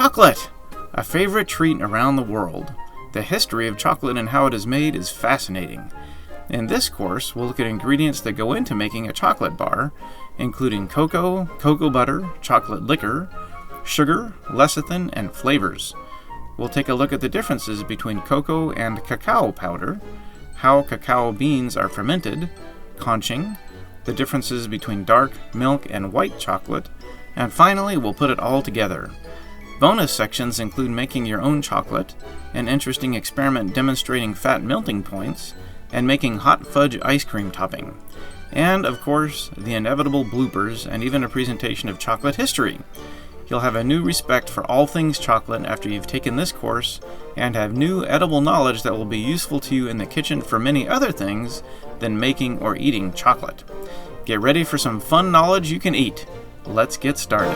Chocolate! A favorite treat around the world. The history of chocolate and how it is made is fascinating. In this course, we'll look at ingredients that go into making a chocolate bar, including cocoa, cocoa butter, chocolate liquor, sugar, lecithin, and flavors. We'll take a look at the differences between cocoa and cacao powder, how cacao beans are fermented, conching, the differences between dark, milk, and white chocolate, and finally we'll put it all together. Bonus sections include making your own chocolate, an interesting experiment demonstrating fat melting points, and making hot fudge ice cream topping. And, of course, the inevitable bloopers and even a presentation of chocolate history. You'll have a new respect for all things chocolate after you've taken this course, and have new edible knowledge that will be useful to you in the kitchen for many other things than making or eating chocolate. Get ready for some fun knowledge you can eat. Let's get started.